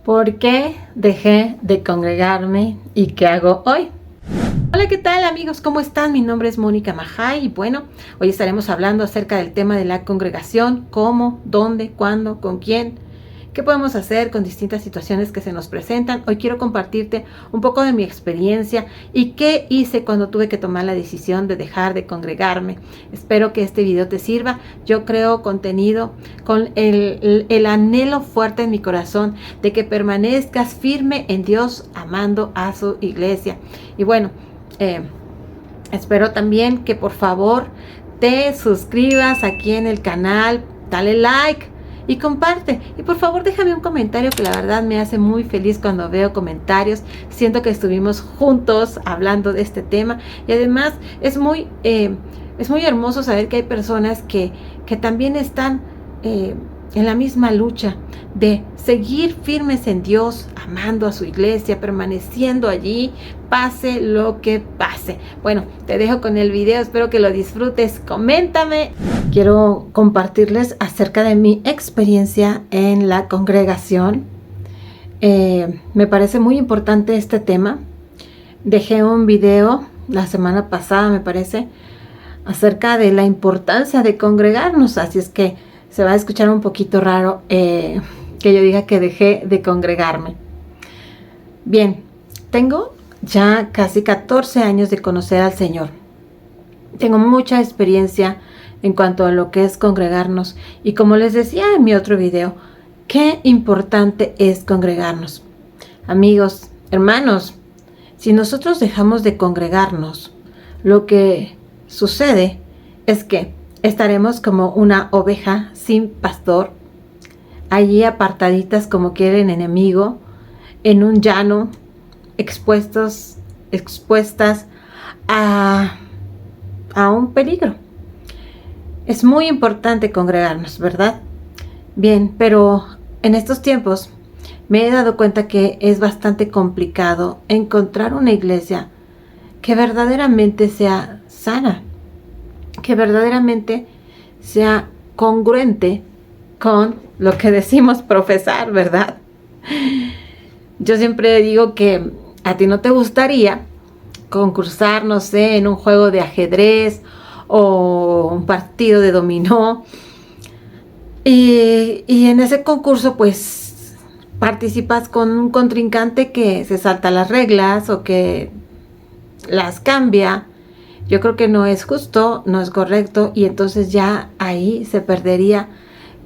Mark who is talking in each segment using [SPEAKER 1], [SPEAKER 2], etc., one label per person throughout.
[SPEAKER 1] ¿Por qué dejé de congregarme y qué hago hoy? Hola, ¿qué tal amigos? ¿Cómo están? Mi nombre es Mónica Majay y bueno, hoy estaremos hablando acerca del tema de la congregación, cómo, dónde, cuándo, con quién, qué podemos hacer con distintas situaciones que se nos presentan. Hoy quiero compartirte un poco de mi experiencia y qué hice cuando tuve que tomar la decisión de dejar de congregarme. Espero que este video te sirva. Yo creo contenido con el anhelo fuerte en mi corazón de que permanezcas firme en Dios, amando a su iglesia. Y bueno, espero también que por favor te suscribas aquí en el canal, dale like y comparte. Y por favor déjame un comentario, que la verdad me hace muy feliz cuando veo comentarios. Siento que estuvimos juntos hablando de este tema y además es muy hermoso saber que hay personas que también están en la misma lucha de seguir firmes en Dios, amando a su iglesia, permaneciendo allí, pase lo que pase. Bueno, te dejo con el video, espero que lo disfrutes, coméntame. Quiero compartirles acerca de mi experiencia en la congregación. Me parece muy importante este tema. Dejé un video la semana pasada, me parece, acerca de la importancia de congregarnos, así es que se va a escuchar un poquito raro que yo diga que dejé de congregarme. Bien, tengo ya casi 14 años de conocer al Señor. Tengo mucha experiencia en cuanto a lo que es congregarnos. Y como les decía en mi otro video, qué importante es congregarnos. Amigos, hermanos, si nosotros dejamos de congregarnos, lo que sucede es que estaremos como una oveja sin pastor, allí apartaditas como quiere el enemigo, en un llano, expuestas a un peligro. Es muy importante congregarnos, ¿verdad? Bien, pero en estos tiempos me he dado cuenta que es bastante complicado encontrar una iglesia que verdaderamente sea sana, que verdaderamente sea congruente con lo que decimos profesar, ¿verdad? Yo siempre digo que a ti no te gustaría concursar, no sé, en un juego de ajedrez o un partido de dominó y en ese concurso pues participas con un contrincante que se salta las reglas o que las cambia. Yo creo que no es justo, no es correcto, y entonces ya ahí se perdería,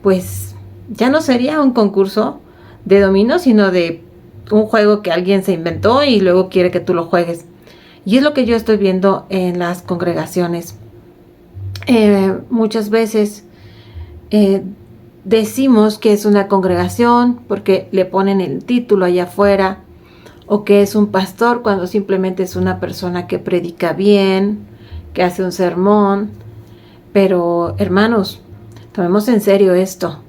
[SPEAKER 1] pues ya no sería un concurso de dominó, sino de un juego que alguien se inventó y luego quiere que tú lo juegues. Y es lo que yo estoy viendo en las congregaciones. Muchas veces decimos que es una congregación porque le ponen el título allá afuera, o que es un pastor cuando simplemente es una persona que predica bien, que hace un sermón. Pero hermanos, tomemos en serio esto.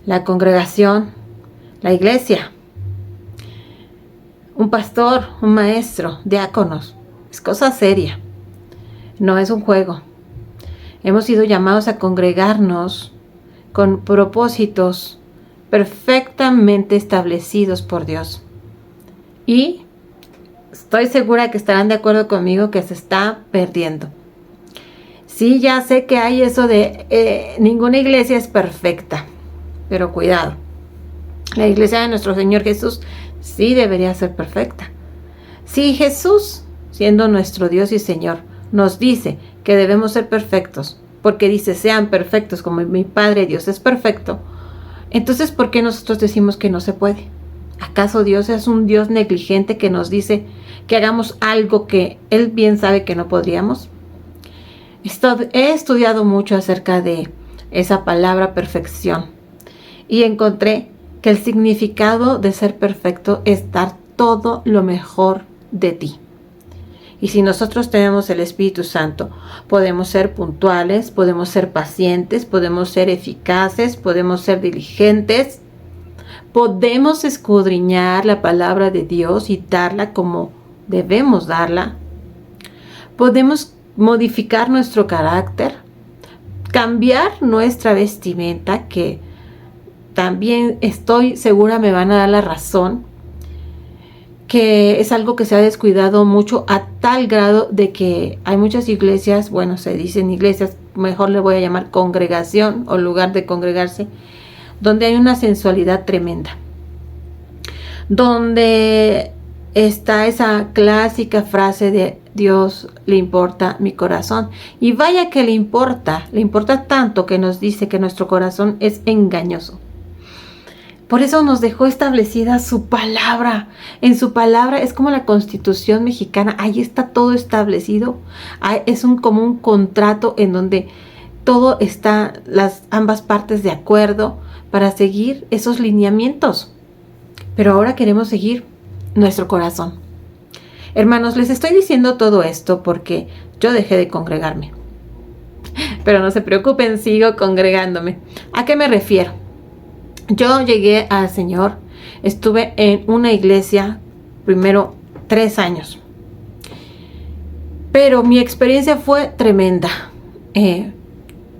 [SPEAKER 1] La congregación, la iglesia, un pastor, un maestro, diáconos, es cosa seria, no es un juego. Hemos sido llamados a congregarnos con propósitos perfectamente establecidos por Dios. Y estoy segura que estarán de acuerdo conmigo que se está perdiendo. Sí, ya sé que hay eso de ninguna iglesia es perfecta, pero cuidado. La iglesia de nuestro Señor Jesús sí debería ser perfecta. Si Jesús, siendo nuestro Dios y Señor, nos dice que debemos ser perfectos, porque dice, sean perfectos como mi Padre Dios es perfecto, entonces ¿por qué nosotros decimos que no se puede? ¿Acaso Dios es un Dios negligente que nos dice que hagamos algo que Él bien sabe que no podríamos? He estudiado mucho acerca de esa palabra perfección y encontré que el significado de ser perfecto es dar todo lo mejor de ti. Y si nosotros tenemos el Espíritu Santo, podemos ser puntuales, podemos ser pacientes, podemos ser eficaces, podemos ser diligentes, podemos escudriñar la palabra de Dios y darla como debemos darla. Podemos modificar nuestro carácter, cambiar nuestra vestimenta, que también estoy segura me van a dar la razón, que es algo que se ha descuidado mucho a tal grado de que hay muchas iglesias, bueno, se dicen iglesias, mejor le voy a llamar congregación o lugar de congregarse, donde hay una sensualidad tremenda, donde está esa clásica frase de Dios le importa mi corazón, y vaya que le importa tanto que nos dice que nuestro corazón es engañoso. Por eso nos dejó establecida su palabra. En su palabra es como la Constitución mexicana. Ahí está todo establecido. Es como un contrato en donde todo está, ambas partes de acuerdo para seguir esos lineamientos. Pero ahora queremos seguir nuestro corazón. Hermanos, les estoy diciendo todo esto porque yo dejé de congregarme. Pero no se preocupen, sigo congregándome. ¿A qué me refiero? Yo llegué al Señor, estuve en una iglesia primero 3 años, pero mi experiencia fue tremenda.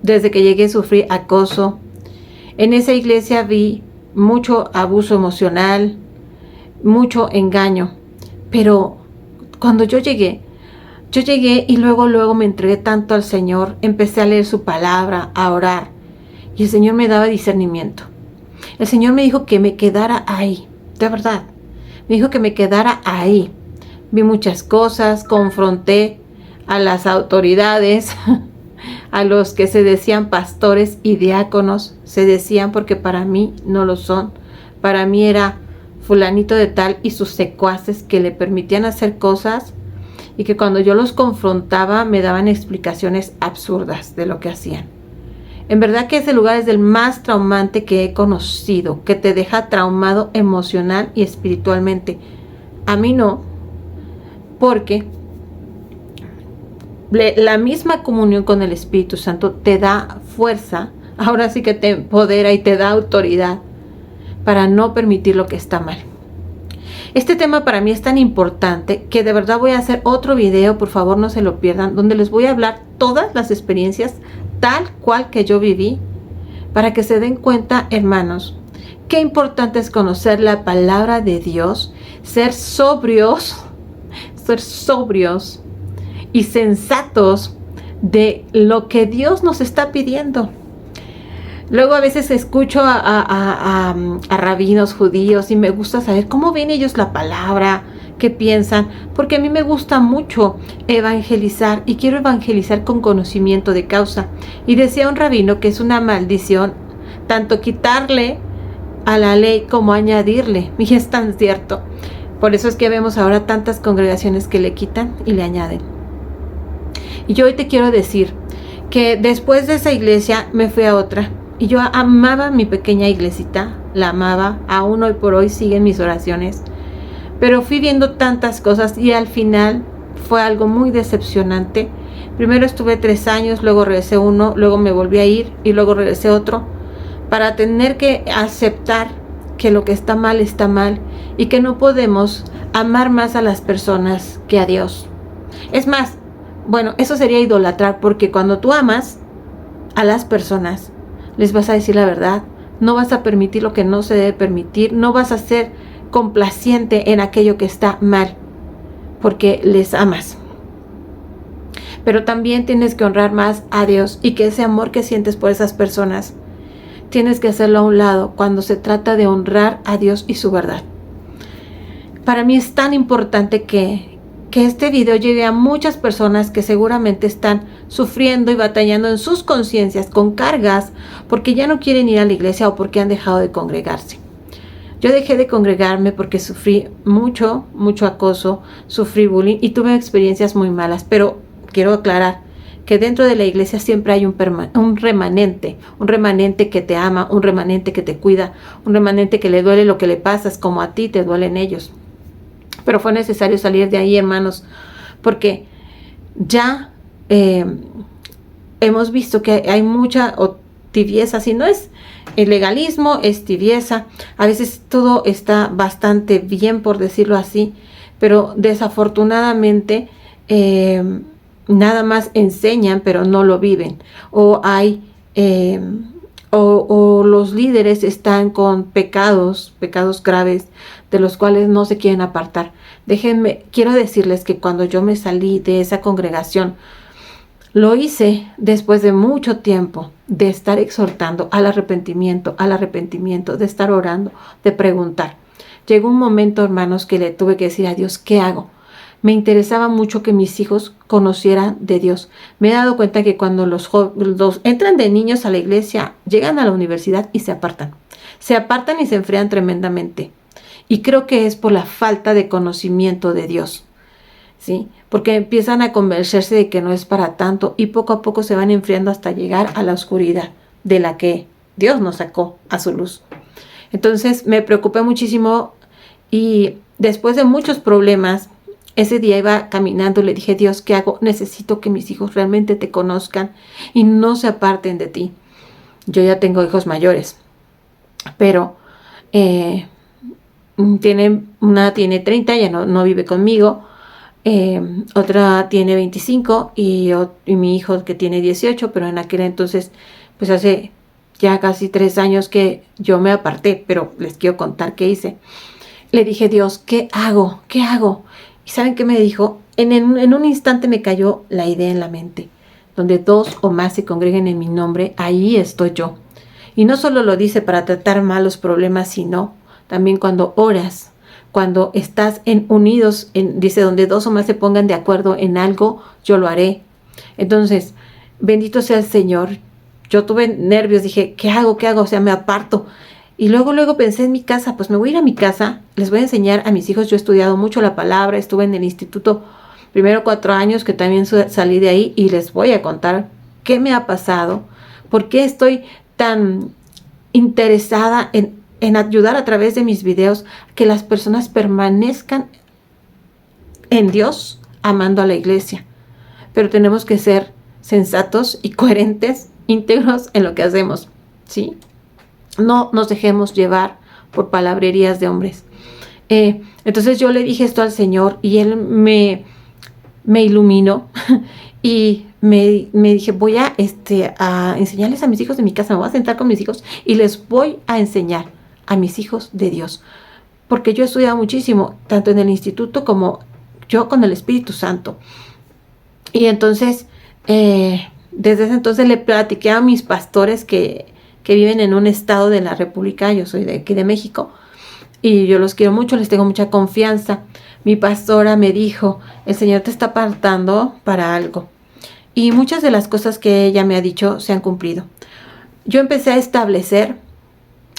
[SPEAKER 1] Desde que llegué sufrí acoso. En esa iglesia vi mucho abuso emocional, mucho engaño, pero cuando yo llegué y luego me entregué tanto al Señor, empecé a leer su palabra, a orar, y el Señor me daba discernimiento. El Señor me dijo que me quedara ahí, de verdad. Me dijo que me quedara ahí. Vi muchas cosas, confronté a las autoridades, a los que se decían pastores y diáconos. Se decían porque para mí no lo son. Para mí era fulanito de tal y sus secuaces que le permitían hacer cosas y que cuando yo los confrontaba me daban explicaciones absurdas de lo que hacían. En verdad que ese lugar es el más traumante que he conocido, que te deja traumado emocional y espiritualmente. A mí no, porque la misma comunión con el Espíritu Santo te da fuerza, ahora sí que te empodera y te da autoridad para no permitir lo que está mal. Este tema para mí es tan importante que de verdad voy a hacer otro video, por favor no se lo pierdan, donde les voy a hablar todas las experiencias tal cual que yo viví, para que se den cuenta, hermanos, qué importante es conocer la palabra de Dios, ser sobrios y sensatos de lo que Dios nos está pidiendo. Luego a veces escucho a rabinos judíos y me gusta saber cómo ven ellos la palabra, qué piensan, porque a mí me gusta mucho evangelizar y quiero evangelizar con conocimiento de causa. Y decía un rabino que es una maldición tanto quitarle a la ley como añadirle, y es tan cierto. Por eso es que vemos ahora tantas congregaciones que le quitan y le añaden. Y yo hoy te quiero decir que después de esa iglesia me fui a otra. Y yo amaba mi pequeña iglesita, la amaba, aún hoy por hoy siguen mis oraciones. Pero fui viendo tantas cosas y al final fue algo muy decepcionante. Primero estuve 3 años, luego regresé 1, luego me volví a ir y luego regresé otro, para tener que aceptar que lo que está mal y que no podemos amar más a las personas que a Dios. Es más, bueno, eso sería idolatrar, porque cuando tú amas a las personas, les vas a decir la verdad, no vas a permitir lo que no se debe permitir, no vas a ser complaciente en aquello que está mal, porque les amas. Pero también tienes que honrar más a Dios, y que ese amor que sientes por esas personas, tienes que hacerlo a un lado cuando se trata de honrar a Dios y su verdad. Para mí es tan importante que este video llegue a muchas personas que seguramente están sufriendo y batallando en sus conciencias con cargas porque ya no quieren ir a la iglesia o porque han dejado de congregarse. Yo dejé de congregarme porque sufrí mucho acoso, sufrí bullying y tuve experiencias muy malas, pero quiero aclarar que dentro de la iglesia siempre hay un remanente que te ama, un remanente que te cuida, un remanente que le duele lo que le pasas como a ti te duelen ellos. Pero fue necesario salir de ahí, hermanos, porque ya hemos visto que hay mucha tibieza. Si no es el legalismo, es tibieza. A veces todo está bastante bien, por decirlo así, pero desafortunadamente nada más enseñan, pero no lo viven. O hay o los líderes están con pecados graves de los cuales no se quieren apartar. Quiero decirles que cuando yo me salí de esa congregación, lo hice después de mucho tiempo de estar exhortando al arrepentimiento, de estar orando, de preguntar. Llegó un momento, hermanos, que le tuve que decir a Dios, ¿qué hago? Me interesaba mucho que mis hijos conocieran de Dios. Me he dado cuenta que cuando los entran de niños a la iglesia, llegan a la universidad y se apartan. Se apartan y se enfrian tremendamente. Y creo que es por la falta de conocimiento de Dios, ¿sí? Porque empiezan a convencerse de que no es para tanto y poco a poco se van enfriando hasta llegar a la oscuridad de la que Dios nos sacó a su luz. Entonces me preocupé muchísimo y después de muchos problemas, ese día iba caminando y le dije, Dios, ¿qué hago? Necesito que mis hijos realmente te conozcan y no se aparten de ti. Yo ya tengo hijos mayores, pero una tiene 30, ya no vive conmigo. Otra tiene 25 y mi hijo que tiene 18, pero en aquel entonces, pues hace ya casi 3 años que yo me aparté, pero les quiero contar qué hice. Le dije, Dios, ¿qué hago? ¿Qué hago? ¿Y saben qué me dijo? En un instante me cayó la idea en la mente. Donde 2 o más se congreguen en mi nombre, ahí estoy yo. Y no solo lo dice para tratar mal los problemas, sino también cuando oras, cuando estás unidos, dice, donde 2 o más se pongan de acuerdo en algo, yo lo haré. Entonces, bendito sea el Señor. Yo tuve nervios, dije, ¿qué hago? ¿Qué hago? O sea, me aparto. Y luego pensé en mi casa, pues me voy a ir a mi casa, les voy a enseñar a mis hijos. Yo he estudiado mucho la palabra, estuve en el instituto primero 4 años, que también salí de ahí, y les voy a contar qué me ha pasado, por qué estoy tan interesada en ayudar a través de mis videos que las personas permanezcan en Dios, amando a la iglesia. Pero tenemos que ser sensatos y coherentes, íntegros en lo que hacemos, ¿sí? No nos dejemos llevar por palabrerías de hombres. Entonces yo le dije esto al Señor y Él me iluminó y me dije, voy a enseñarles a mis hijos de mi casa, me voy a sentar con mis hijos y les voy a enseñar a mis hijos de Dios. Porque yo he estudiado muchísimo, tanto en el instituto como yo con el Espíritu Santo. Y entonces, desde ese entonces le platiqué a mis pastores que viven en un estado de la República. Yo soy de aquí de México y yo los quiero mucho, les tengo mucha confianza. Mi pastora me dijo, el Señor te está apartando para algo. Y muchas de las cosas que ella me ha dicho se han cumplido. Yo empecé a establecer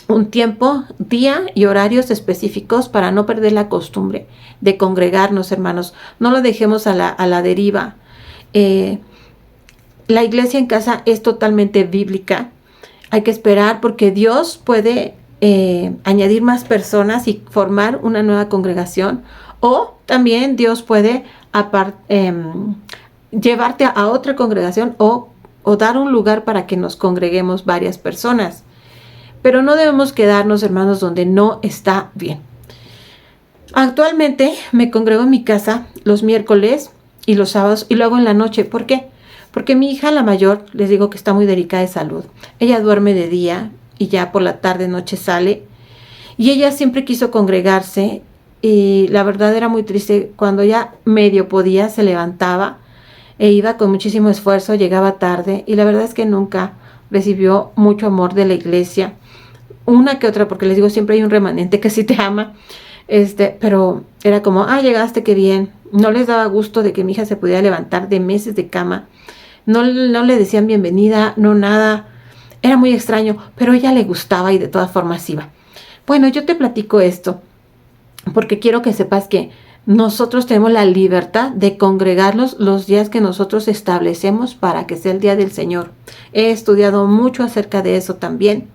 [SPEAKER 1] un tiempo, día y horarios específicos para no perder la costumbre de congregarnos, hermanos. No lo dejemos a la deriva. La iglesia en casa es totalmente bíblica. Hay que esperar porque Dios puede añadir más personas y formar una nueva congregación, o también Dios puede llevarte a otra congregación o dar un lugar para que nos congreguemos varias personas. Pero no debemos quedarnos, hermanos, donde no está bien. Actualmente me congrego en mi casa los miércoles y los sábados y luego en la noche. ¿Por qué? Porque mi hija, la mayor, les digo que está muy delicada de salud. Ella duerme de día y ya por la tarde, noche sale. Y ella siempre quiso congregarse y la verdad era muy triste. Cuando ya medio podía, se levantaba e iba con muchísimo esfuerzo, llegaba tarde y la verdad es que nunca recibió mucho amor de la iglesia. Una que otra, porque les digo, siempre hay un remanente que sí te ama. Pero era como, llegaste, qué bien. No les daba gusto de que mi hija se pudiera levantar de meses de cama. No le decían bienvenida, no nada. Era muy extraño, pero a ella le gustaba y de todas formas iba. Bueno, yo te platico esto porque quiero que sepas que nosotros tenemos la libertad de congregarnos los días que nosotros establecemos para que sea el día del Señor. He estudiado mucho acerca de eso también.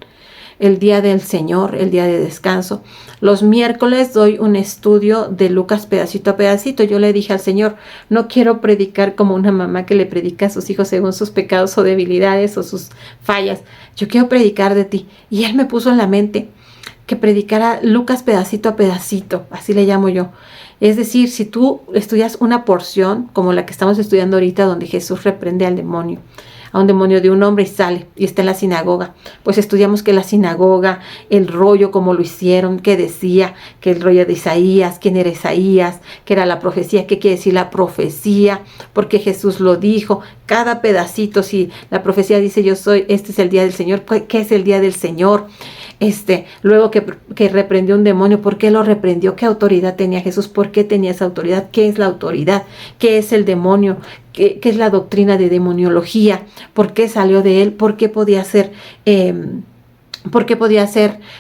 [SPEAKER 1] El día del Señor, el día de descanso. Los miércoles doy un estudio de Lucas pedacito a pedacito. Yo le dije al Señor, no quiero predicar como una mamá que le predica a sus hijos según sus pecados o debilidades o sus fallas. Yo quiero predicar de ti. Y Él me puso en la mente que predicara Lucas pedacito a pedacito, así le llamo yo. Es decir, si tú estudias una porción como la que estamos estudiando ahorita, donde Jesús reprende al demonio, a un demonio de un hombre y sale y está en la sinagoga. Pues estudiamos que la sinagoga, el rollo, cómo lo hicieron, qué decía, que el rollo de Isaías, quién era Isaías, qué era la profecía, qué quiere decir la profecía, porque Jesús lo dijo, cada pedacito, si la profecía dice yo soy, este es el día del Señor, ¿qué es el día del Señor? Luego que reprendió un demonio, ¿por qué lo reprendió? ¿Qué autoridad tenía Jesús? ¿Por qué tenía esa autoridad? ¿Qué es la autoridad? ¿Qué es el demonio? ¿Qué es la doctrina de demoniología? ¿Por qué salió de él? ¿Por qué podía ser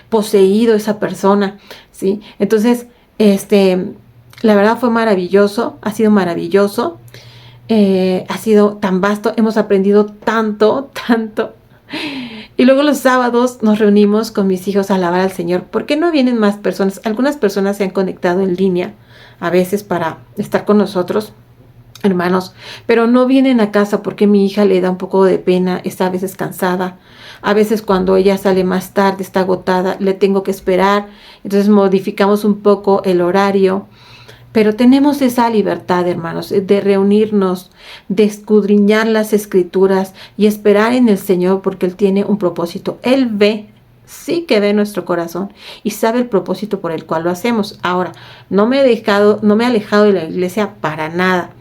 [SPEAKER 1] poseído esa persona? ¿Sí? Entonces, la verdad fue maravilloso, ha sido maravilloso, ha sido tan vasto, hemos aprendido tanto. Y luego los sábados nos reunimos con mis hijos a alabar al Señor. ¿Por qué no vienen más personas? Algunas personas se han conectado en línea a veces para estar con nosotros, hermanos, pero no vienen a casa porque mi hija le da un poco de pena, está a veces cansada. A veces cuando ella sale más tarde, está agotada, le tengo que esperar. Entonces modificamos un poco el horario. Pero tenemos esa libertad, hermanos, de reunirnos, de escudriñar las escrituras y esperar en el Señor porque Él tiene un propósito. Él ve, sí que ve nuestro corazón y sabe el propósito por el cual lo hacemos. Ahora, no me he alejado de la iglesia para nada.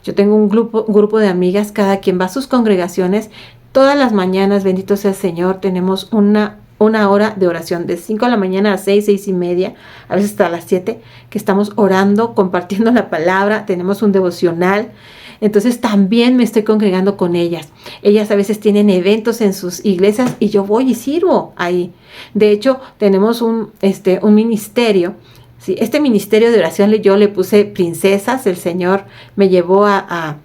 [SPEAKER 1] Yo tengo un grupo de amigas, cada quien va a sus congregaciones. Todas las mañanas, bendito sea el Señor, tenemos una hora de oración de 5 de la mañana a 6 y media, a veces hasta las 7, que estamos orando, compartiendo la palabra, tenemos un devocional. Entonces también me estoy congregando con ellas. Ellas a veces tienen eventos en sus iglesias y yo voy y sirvo ahí. De hecho, tenemos un ministerio. Sí, este ministerio de oración yo le puse princesas. El Señor me llevó a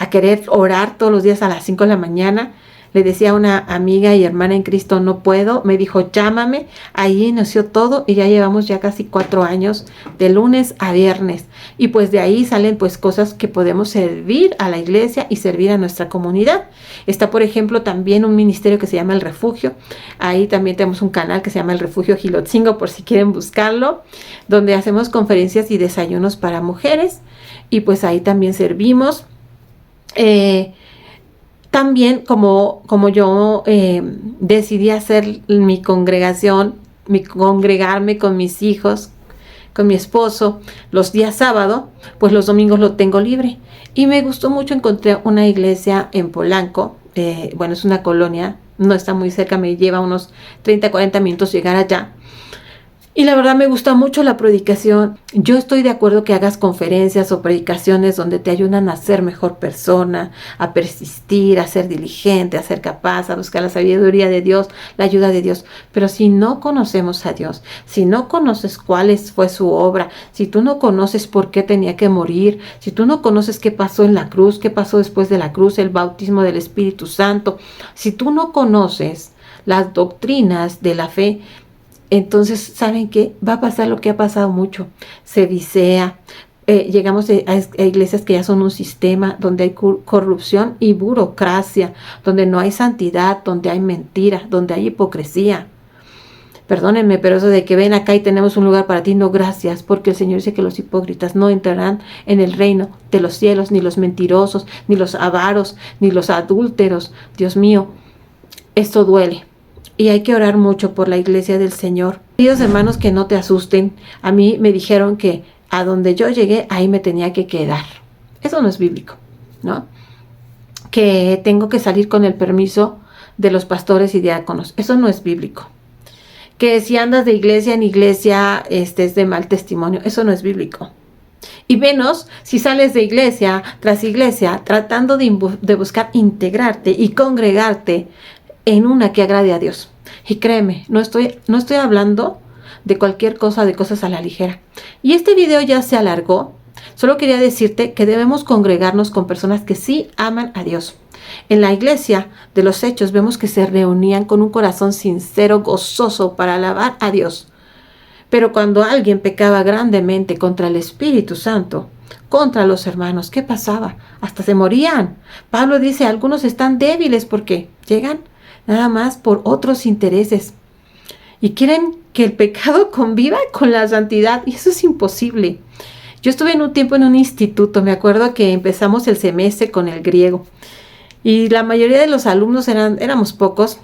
[SPEAKER 1] querer orar todos los días a las 5 de la mañana. Le decía a una amiga y hermana en Cristo, no puedo. Me dijo, llámame. Ahí inició todo y ya llevamos ya casi 4 años, de lunes a viernes. Y pues de ahí salen pues cosas que podemos servir a la iglesia y servir a nuestra comunidad. Está, por ejemplo, también un ministerio que se llama El Refugio. Ahí también tenemos un canal que se llama El Refugio Gilotzingo, por si quieren buscarlo, donde hacemos conferencias y desayunos para mujeres. Y pues ahí también servimos. También como yo decidí hacer mi congregación, congregarme con mis hijos, con mi esposo, los días sábado, pues los domingos lo tengo libre. Y me gustó mucho, encontré una iglesia en Polanco, es una colonia, no está muy cerca, me lleva unos 30-40 minutos llegar allá. Y la verdad me gusta mucho la predicación. Yo estoy de acuerdo que hagas conferencias o predicaciones donde te ayudan a ser mejor persona, a persistir, a ser diligente, a ser capaz, a buscar la sabiduría de Dios, la ayuda de Dios. Pero si no conocemos a Dios, si no conoces cuál fue su obra, si tú no conoces por qué tenía que morir, si tú no conoces qué pasó en la cruz, qué pasó después de la cruz, el bautismo del Espíritu Santo, si tú no conoces las doctrinas de la fe, entonces, ¿saben qué? Va a pasar lo que ha pasado mucho. Se visea. Llegamos a iglesias que ya son un sistema donde hay corrupción y burocracia, donde no hay santidad, donde hay mentira, donde hay hipocresía. Perdónenme, pero eso de que ven acá y tenemos un lugar para ti, no, gracias, porque el Señor dice que los hipócritas no entrarán en el reino de los cielos, ni los mentirosos, ni los avaros, ni los adúlteros. Dios mío, esto duele. Y hay que orar mucho por la iglesia del Señor. Queridos hermanos, que no te asusten. A mí me dijeron que a donde yo llegué, ahí me tenía que quedar. Eso no es bíblico, ¿no? Que tengo que salir con el permiso de los pastores y diáconos. Eso no es bíblico. Que si andas de iglesia en iglesia, es de mal testimonio. Eso no es bíblico. Y menos si sales de iglesia tras iglesia tratando de buscar integrarte y congregarte en una que agrade a Dios. Y créeme, no estoy hablando de cualquier cosa, de cosas a la ligera. Y este video ya se alargó. Solo quería decirte que debemos congregarnos con personas que sí aman a Dios. En la iglesia de los Hechos vemos que se reunían con un corazón sincero, gozoso para alabar a Dios. Pero cuando alguien pecaba grandemente contra el Espíritu Santo, contra los hermanos, ¿qué pasaba? Hasta se morían. Pablo dice, algunos están débiles porque llegan nada más por otros intereses y quieren que el pecado conviva con la santidad, y eso es imposible. Yo estuve en un tiempo en un instituto, me acuerdo que empezamos el semestre con el griego y la mayoría de los alumnos éramos pocos,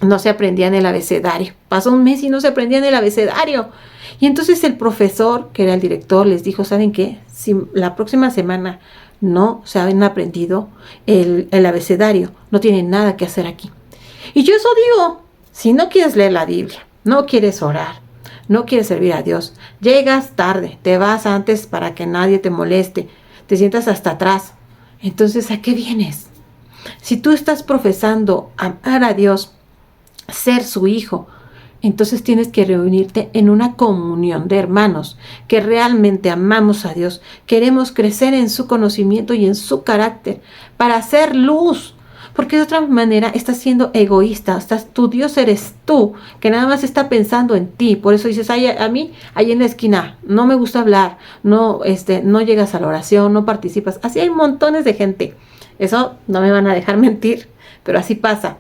[SPEAKER 1] no se aprendían el abecedario. Pasó un mes y no se aprendían el abecedario. Y entonces el profesor, que era el director, les dijo, ¿saben qué? Si la próxima semana no se han aprendido el abecedario, no tienen nada que hacer aquí. Y yo eso digo, si no quieres leer la Biblia, no quieres orar, no quieres servir a Dios, llegas tarde, te vas antes para que nadie te moleste, te sientas hasta atrás, entonces ¿a qué vienes? Si tú estás profesando amar a Dios, ser su hijo, entonces tienes que reunirte en una comunión de hermanos que realmente amamos a Dios, queremos crecer en su conocimiento y en su carácter para hacer luz, porque de otra manera estás siendo egoísta, tu Dios eres tú, que nada más está pensando en ti. Por eso dices, ay, a mí, ahí en la esquina, no me gusta hablar, no llegas a la oración, no participas. Así hay montones de gente. Eso no me van a dejar mentir, pero así pasa.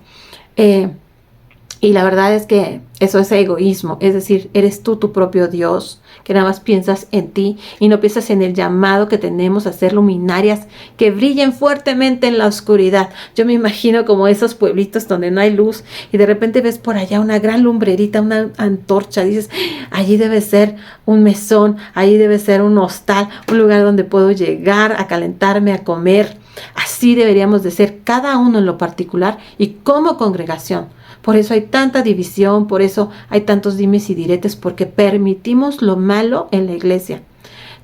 [SPEAKER 1] Y la verdad es que eso es egoísmo, es decir, eres tú tu propio Dios, que nada más piensas en ti y no piensas en el llamado que tenemos a ser luminarias que brillen fuertemente en la oscuridad. Yo me imagino como esos pueblitos donde no hay luz y de repente ves por allá una gran lumbrerita, una antorcha, dices, allí debe ser un mesón, allí debe ser un hostal, un lugar donde puedo llegar a calentarme, a comer. Así deberíamos de ser cada uno en lo particular y como congregación. Por eso hay tanta división, por eso hay tantos dimes y diretes, porque permitimos lo malo en la iglesia.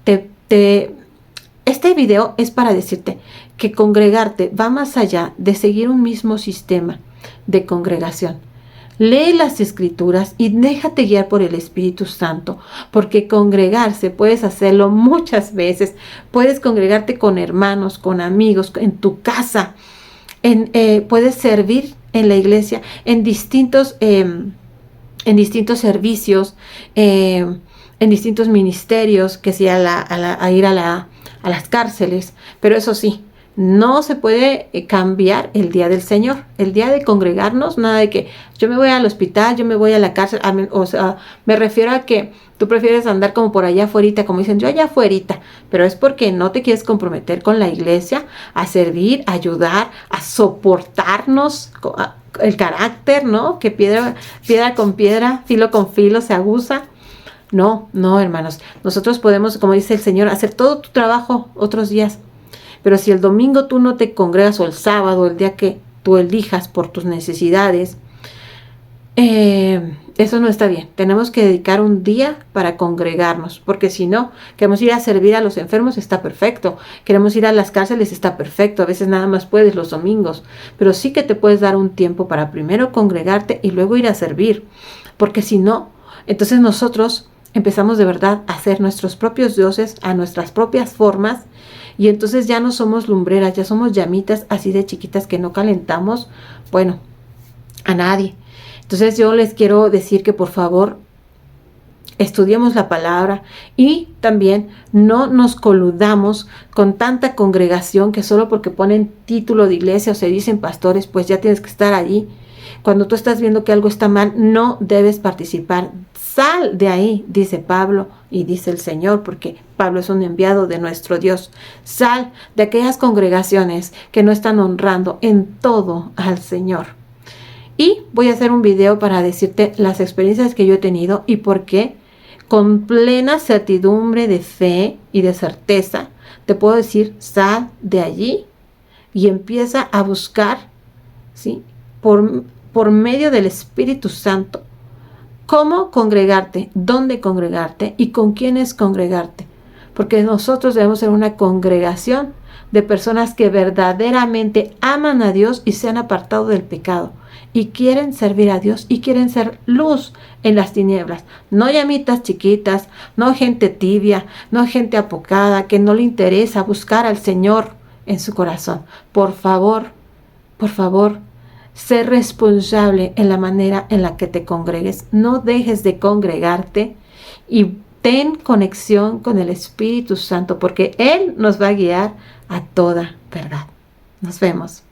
[SPEAKER 1] Este video es para decirte que congregarte va más allá de seguir un mismo sistema de congregación. Lee las escrituras y déjate guiar por el Espíritu Santo, porque congregarse puedes hacerlo muchas veces. Puedes congregarte con hermanos, con amigos, en tu casa. Puedes servir en la iglesia en distintos servicios, en distintos ministerios, que sea a ir a las cárceles. Pero eso sí, no se puede cambiar el día del Señor, el día de congregarnos, nada de que yo me voy al hospital, yo me voy a la cárcel, o sea, me refiero a que tú prefieres andar como por allá afuerita, como dicen, yo allá afuerita, pero es porque no te quieres comprometer con la iglesia, a servir, a ayudar, a soportarnos, el carácter, ¿no? Que piedra con piedra, filo con filo se aguza. No, hermanos, nosotros podemos, como dice el Señor, hacer todo tu trabajo otros días. Pero si el domingo tú no te congregas, o el sábado, el día que tú elijas por tus necesidades, eso no está bien. Tenemos que dedicar un día para congregarnos, porque si no, queremos ir a servir a los enfermos, está perfecto. Queremos ir a las cárceles, está perfecto. A veces nada más puedes los domingos, pero sí que te puedes dar un tiempo para primero congregarte y luego ir a servir, porque si no, entonces nosotros empezamos de verdad a ser nuestros propios dioses, a nuestras propias formas, y entonces ya no somos lumbreras, ya somos llamitas así de chiquitas que no calentamos, bueno, a nadie. Entonces yo les quiero decir que por favor estudiemos la palabra y también no nos coludamos con tanta congregación que solo porque ponen título de iglesia o se dicen pastores, pues ya tienes que estar allí. Cuando tú estás viendo que algo está mal, no debes participar. Sal de ahí, dice Pablo y dice el Señor, porque Pablo es un enviado de nuestro Dios. Sal de aquellas congregaciones que no están honrando en todo al Señor. Y voy a hacer un video para decirte las experiencias que yo he tenido y por qué, con plena certidumbre de fe y de certeza, te puedo decir, sal de allí y empieza a buscar, ¿sí?, por medio del Espíritu Santo, cómo congregarte, dónde congregarte y con quiénes congregarte. Porque nosotros debemos ser una congregación de personas que verdaderamente aman a Dios y se han apartado del pecado y quieren servir a Dios y quieren ser luz en las tinieblas. No llamitas chiquitas, no gente tibia, no gente apocada que no le interesa buscar al Señor en su corazón. Por favor, sé responsable en la manera en la que te congregues. No dejes de congregarte y ten conexión con el Espíritu Santo, porque Él nos va a guiar a toda verdad. Nos vemos.